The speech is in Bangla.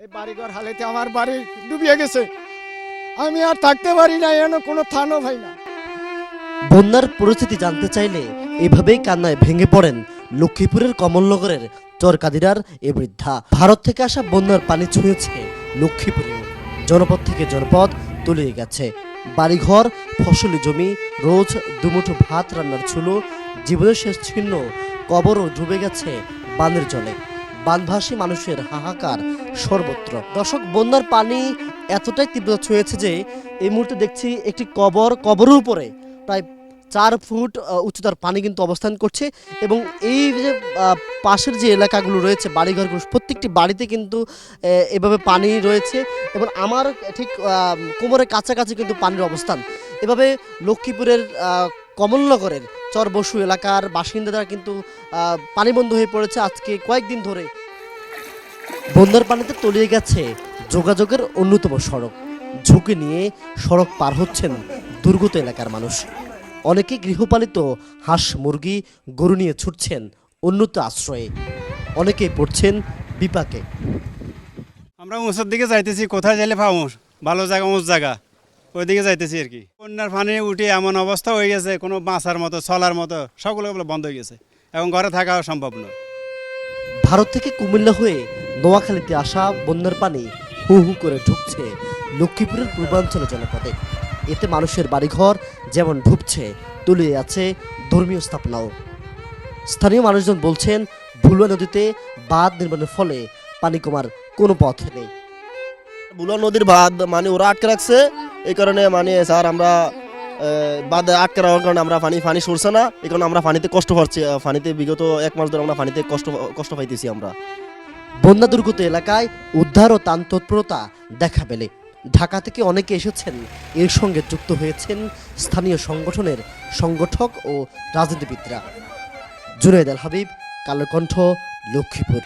এই বাড়িঘর হালেতে আমার বাড়ি ডুবিয়ে গেছে, আমি আর থাকতে পারি না, এন কোনো থানও ভাই না। বন্যার পরিস্থিতি জানতে চাইলে এভাবেই কান্নায় ভেঙে পড়েন লক্ষ্মীপুরের কমলনগরের চরকাদিরার এ বৃদ্ধা। ভারত থেকে আসা বন্যার পানি ছুঁয়েছে লক্ষ্মীপুরে, জনপদ থেকে জনপদ তলিয়ে গেছে বাড়িঘর, ফসলি জমি, রোজ দুমুঠো ভাত রান্নার চুলো, জীবনের শেষ ছিন্ন কবরও ডুবে গেছে বানের জলে। বানভাসী মানুষের হাহাকার সর্বত্র। দর্শক, বন্যার পানি এতটাই তীব্র ছুঁয়েছে যে এই মুহূর্তে দেখছি একটি কবরের উপরে প্রায় 4 ফুট উচ্চতার পানি কিন্তু অবস্থান করছে, এবং এই যে পাশের যে এলাকাগুলো রয়েছে, বাড়িঘরগুলো, প্রত্যেকটি বাড়িতে কিন্তু এভাবে পানি রয়েছে, এবং আমার ঠিক কোমরের কাছাকাছি কিন্তু পানির অবস্থান। এভাবে লক্ষ্মীপুরের কমলনগরের চরবসু এলাকার বাসিন্দারা কিন্তু পানিবন্ধ হয়ে পড়েছে আজকে কয়েকদিন ধরে। বন্যার পানিতে তলিয়ে গেছে যোগাযোগের অন্যতম সড়ক। ঝুঁকি নিয়ে সড়ক পার হচ্ছেন দুর্গত এলাকার মানুষ। অনেকে গৃহপালিত হাঁস, মুরগি, গরু নিয়ে ছুটছেন উন্নত আশ্রয়ে। অনেকে পড়ছেন বিপাকে। আমরা উঁচুর দিকে যাইতেছি, কোথায় যাইলে পাবো ভালো জায়গা, উঁচু জায়গা, ওই দিকে যাইতেছি আর কি। বন্যার পানি উঠে এমন অবস্থা হয়ে গেছে, কোনো বাঁচার মতো, চলার মতো সবগুলো বন্ধ হয়ে গেছে, এবং ঘরে থাকা সম্ভব নয়। ভারত থেকে কুমিল্লা হয়ে নোয়াখালীতে আসা বন্যার পানি হু হু করে ঢুকছে লক্ষ্মীপুরের পূর্বাঞ্চল জনপদে। এতে মানুষের বাড়িঘর যেমন ডুবছে, তলিয়ে আছে ধর্মীয় স্থাপনাও। স্থানীয় মানুষজন বলছেন, ভুলুয়া নদীতে বাঁধ নির্মাণের ফলে পানি কমার কোনো পথ নেই। ভুলুয়া নদীর বাঁধ মানে ওরা আটকে রাখছে, এই কারণে মানে স্যার আমরা বাঁধ আটকে রাখার কারণে আমরা পানি সরছে না, এই কারণে আমরা পানিতে কষ্ট পাচ্ছি। পানিতে বিগত 1 মাস ধরে আমরা পানিতে কষ্ট পাইতেছি আমরা। বন্যা দুর্গত এলাকায় উদ্ধার ও ত্রাণ তৎপরতা দেখা মেলে। ঢাকা থেকে অনেকে এসেছেন, এর সঙ্গে যুক্ত হয়েছেন স্থানীয় সংগঠনের সংগঠক ও রাজনীতিবিদরা। জুনায়েদ আল হাবিব, কালের কণ্ঠ, লক্ষ্মীপুর।